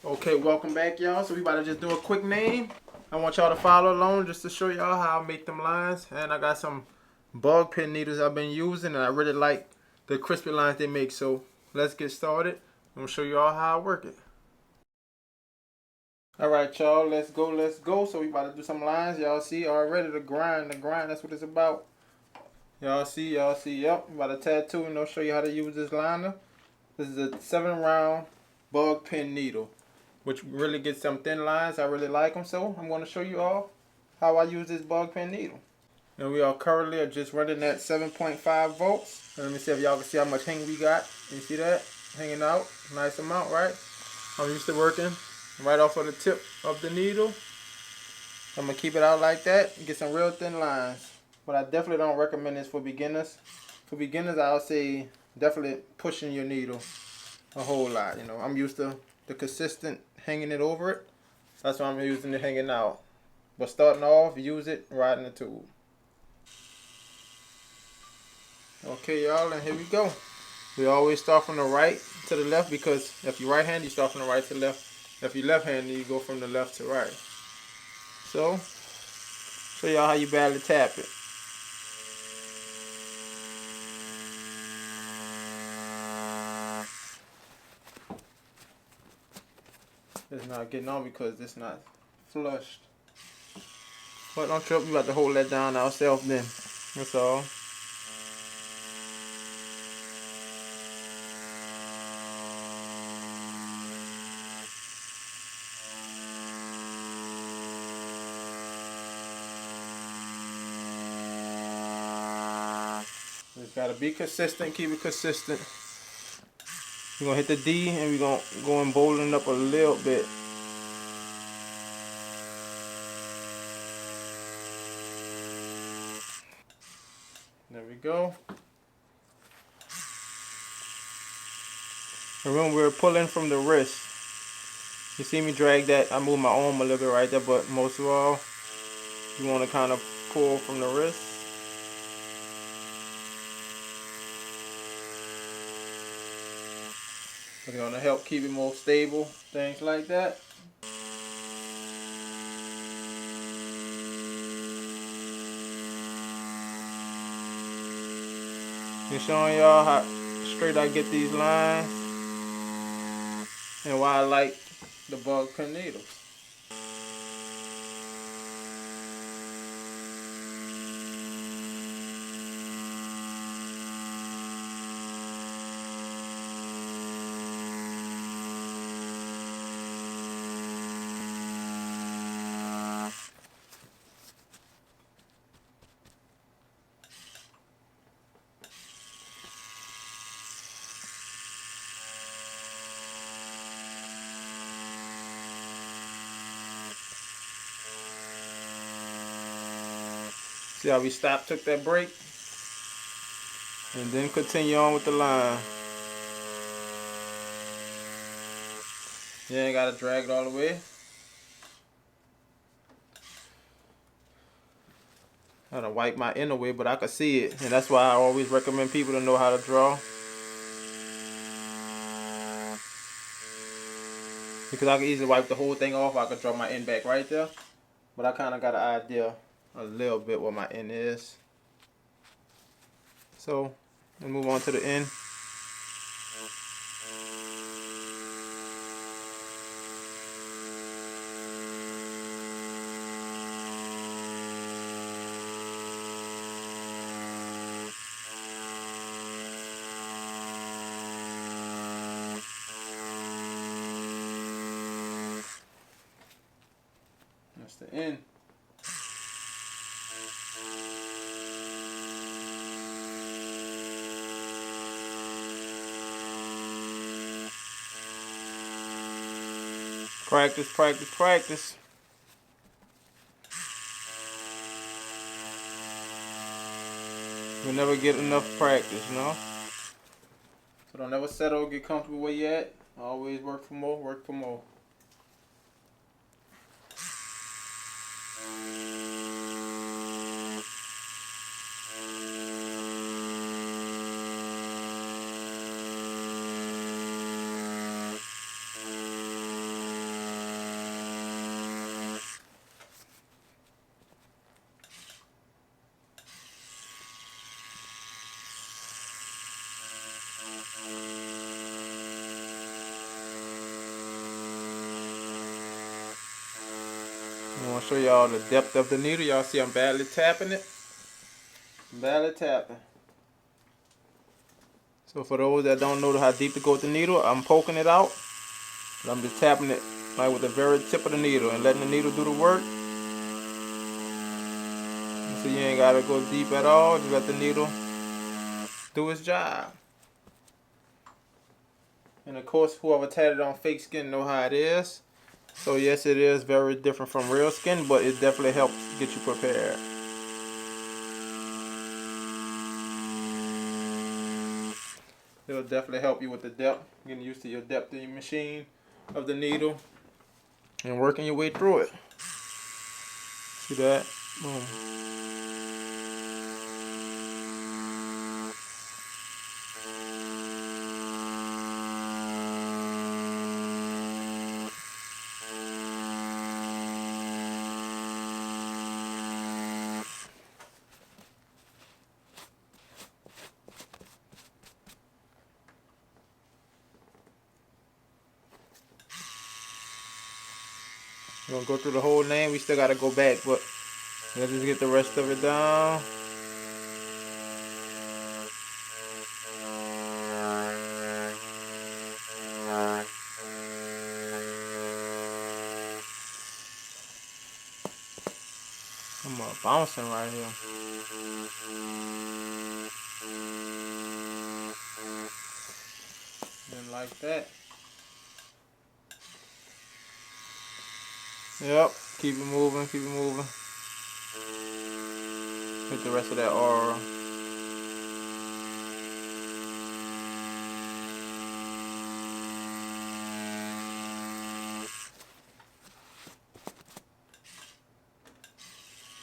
Okay, welcome back, y'all. So we about to just do a quick name. I want y'all to follow along just to show y'all how I make them lines. And I got some bug pin needles I've been using, and I really like the crispy lines they make. So let's get started. I'm gonna show y'all how I work it. All right, y'all. Let's go. Let's go. So we about to do some lines. Y'all see already the grind. The grind. That's what it's about. Y'all see. Y'all see. Yep. I'm about to tattoo and I'll show you how to use this liner. This is a 7-round bug pin needle, which really gets some thin lines. I really like them, so I'm going to show you all how I use this bug pin needle. And we are currently just running at 7.5 volts. Let me see if y'all can see how much hang we got. You see that? Hanging out. Nice amount, right? I'm used to working right off of the tip of the needle. I'm going to keep it out like that and get some real thin lines. But I definitely don't recommend this for beginners. For beginners, I'll say definitely pushing your needle a whole lot. I'm used to the consistent hanging it over it. That's why I'm using it hanging out. But starting off, use it riding the tube. Okay, y'all, and here we go. We always start from the right to the left because if you're right-handed, you start from the right to the left. If you're left-handed, you go from the left to right. So, show y'all how you badly tap it. It's not getting on because it's not flushed. But don't trip, we about to hold that down ourselves then. That's all. Just gotta be consistent, keep it consistent. We're gonna hit the D and we're gonna go and bowling up a little bit. There we go. Remember, we're pulling from the wrist. You see me drag that, I move my arm a little bit right there, but most of all, you want to kind of pull from the wrist. It's going to help keep it more stable, things like that. Just showing y'all how straight I get these lines and why I like the bug pin needles. See how we stopped, took that break, and then continue on with the line. You ain't gotta drag it all the way. I gotta wipe my inner way, but I can see it, and that's why I always recommend people to know how to draw. Because I can easily wipe the whole thing off. I could draw my end back right there, but I kind of got an idea a little bit what my end is. So let's move on to the end. That's the end. Practice, practice, practice. You'll never get enough practice, you know? So don't ever settle, get comfortable where you at. Always work for more, work for more. I want to show y'all the depth of the needle. Y'all see I'm badly tapping it. Barely tapping. So for those that don't know how deep to go with the needle, I'm poking it out. And I'm just tapping it like with the very tip of the needle and letting the needle do the work. So you ain't gotta go deep at all. Just let the needle do its job. And of course, whoever tatted on fake skin know how it is. So yes, it is very different from real skin, but it definitely helps get you prepared. It'll definitely help you with the depth, getting used to your depth in your machine of the needle and working your way through it. See that? Boom. We're gonna go through the whole lane. We still gotta go back, but let's just get the rest of it down. I'm bouncing right here. Then like that. Yep. Keep it moving. Keep it moving. Hit the rest of that aura.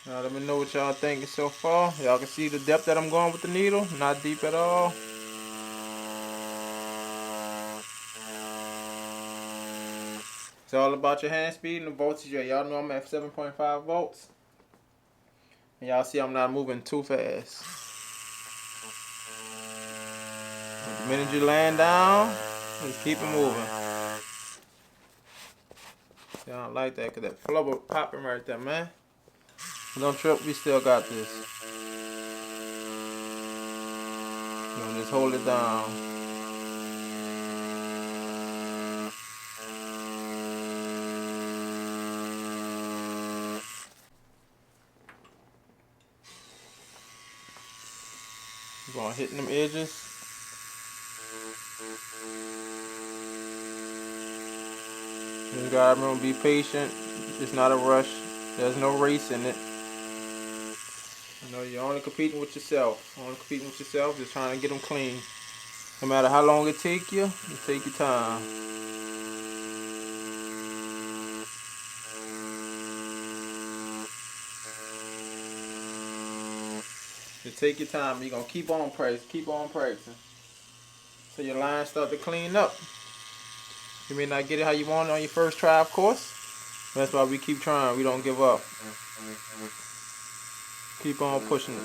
Now let me know what y'all thinking so far. Y'all can see the depth that I'm going with the needle. Not deep at all. It's all about your hand speed and the voltage. Y'all know I'm at 7.5 volts. And y'all see I'm not moving too fast. The minute you land down, just keep it moving. See, I don't like that because that flubber popping right there, man. Don't trip, we still got this. Just hold it down. We're gonna hit them edges. You gotta remember, be patient. It's not a rush. There's no race in it. You know, you're only competing with yourself. Just trying to get them clean. No matter how long it take you, just take your time. Just take your time. You're gonna keep on practicing. So your lines start to clean up. You may not get it how you want it on your first try, of course. That's why we keep trying. We don't give up. Keep on pushing it.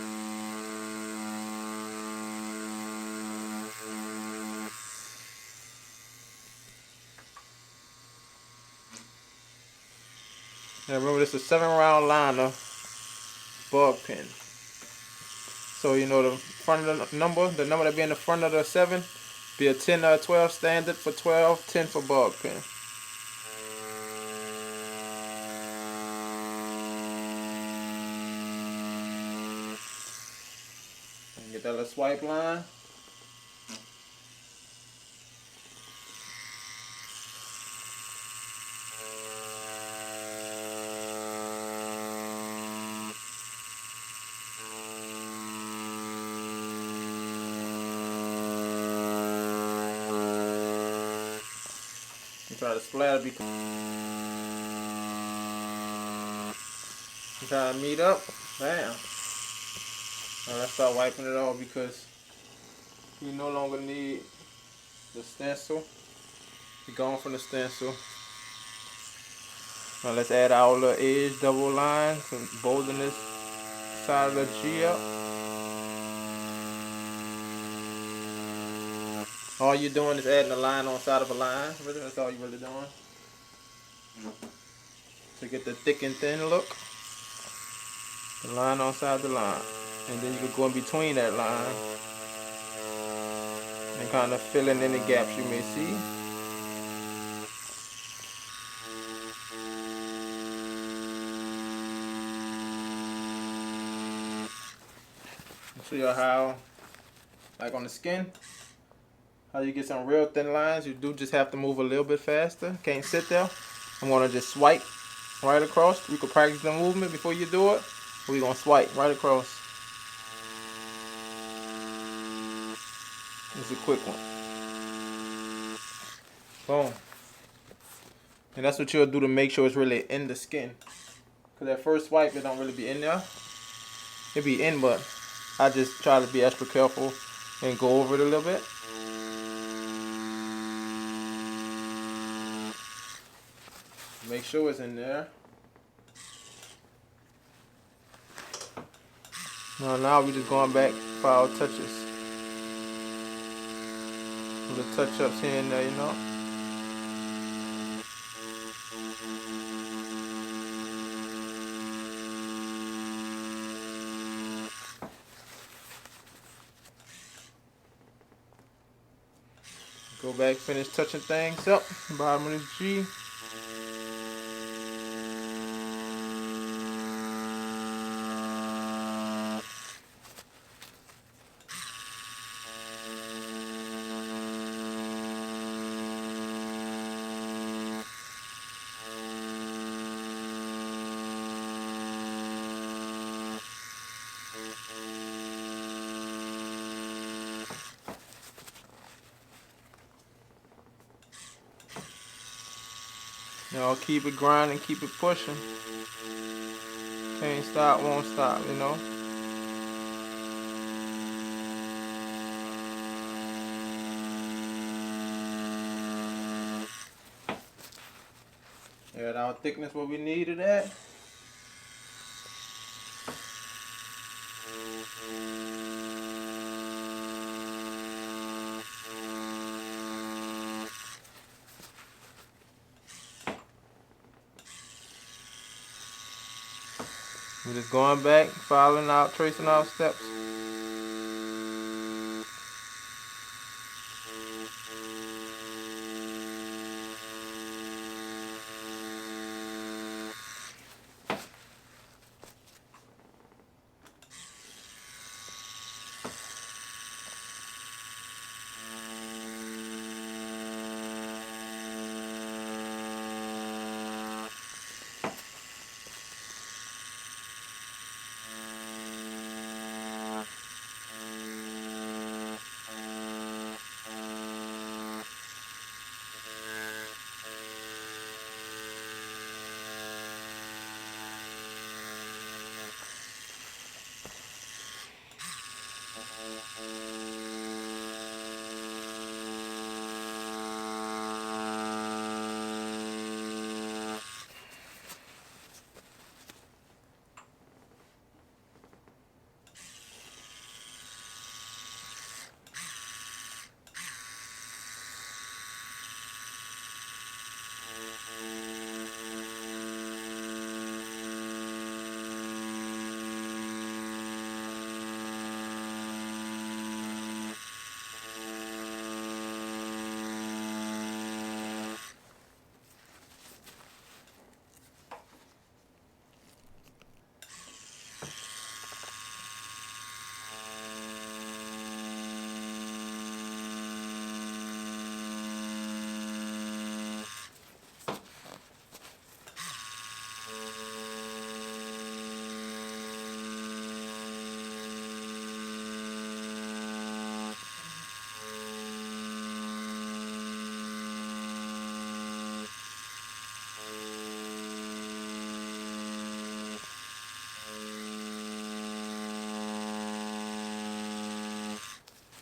Now remember, this is a 7-round liner bug pin. So you know the front of the number that be in the front of the 7, be a 10 or a 12 standard for 12, 10 for bug pin. And get that little swipe line. Try to splatter because you try to meet up. Bam. Now let's start wiping it off because you no longer need the stencil. You're gone from the stencil. Now let's add our little edge double line, some bolden this side of the G up. All you're doing is adding a line on side of a line. Really, that's all you're really doing. to get the thick and thin look. The line on side the line. And then you can go in between that line and kind of fill in any gaps you may see. I'll show you how, like on the skin, how you get some real thin lines. You do just have to move a little bit faster. Can't sit there. I'm gonna just swipe right across. You can practice the movement before you do it. We're gonna swipe right across. It's a quick one. Boom. And that's what you'll do to make sure it's really in the skin. Cause that first swipe, it don't really be in there. It be in, but I just try to be extra careful and go over it a little bit. Make sure it's in there. Now we're just going back for our touches. Little touch-ups here and there, you know. Go back, finish touching things up. Bottom of this G. Y'all keep it grinding, keep it pushing. Can't stop, won't stop, you know. Got our thickness where we needed at. We're just going back, following out, tracing out steps.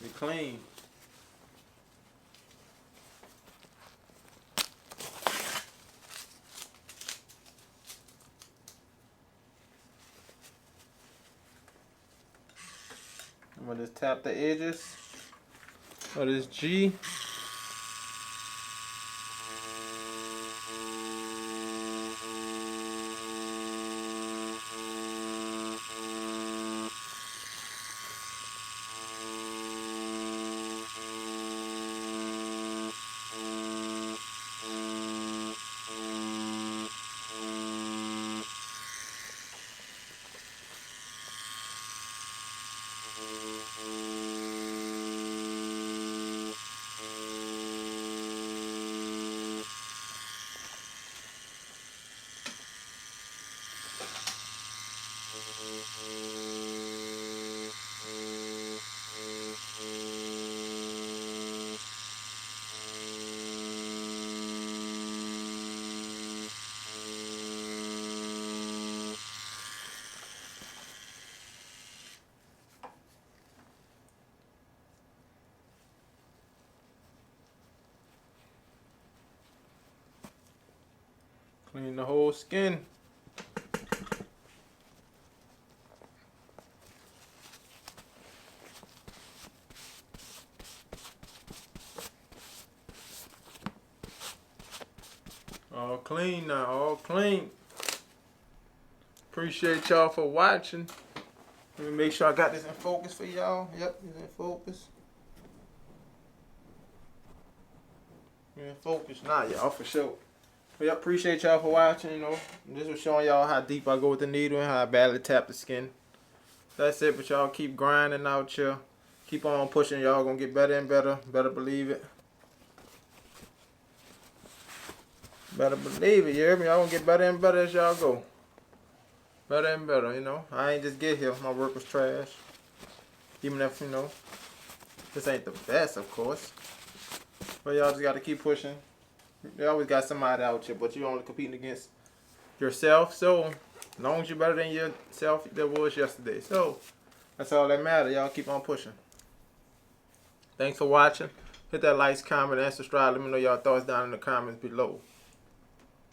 Be clean. I'm gonna just tap the edges of this G. Clean the whole skin. All clean now, all clean. Appreciate y'all for watching. Let me make sure I got this in focus for y'all. Yep, it's in focus. We're in focus now, y'all, for sure. But yeah, appreciate y'all for watching, you know. This was showing y'all how deep I go with the needle and how I badly tap the skin. That's it, but y'all keep grinding out here. Keep on pushing, y'all gonna get better and better. Better believe it. Better believe it, you hear me? Y'all gonna get better and better as y'all go. Better and better, you know. I ain't just get here. My work was trash. Even if, you know, this ain't the best, of course. But y'all just gotta keep pushing. You always got somebody out here, but you only competing against yourself. So, as long as you're better than yourself that was yesterday. So, that's all that matters. Y'all keep on pushing. Thanks for watching. Hit that like, comment, and subscribe. Let me know y'all thoughts down in the comments below.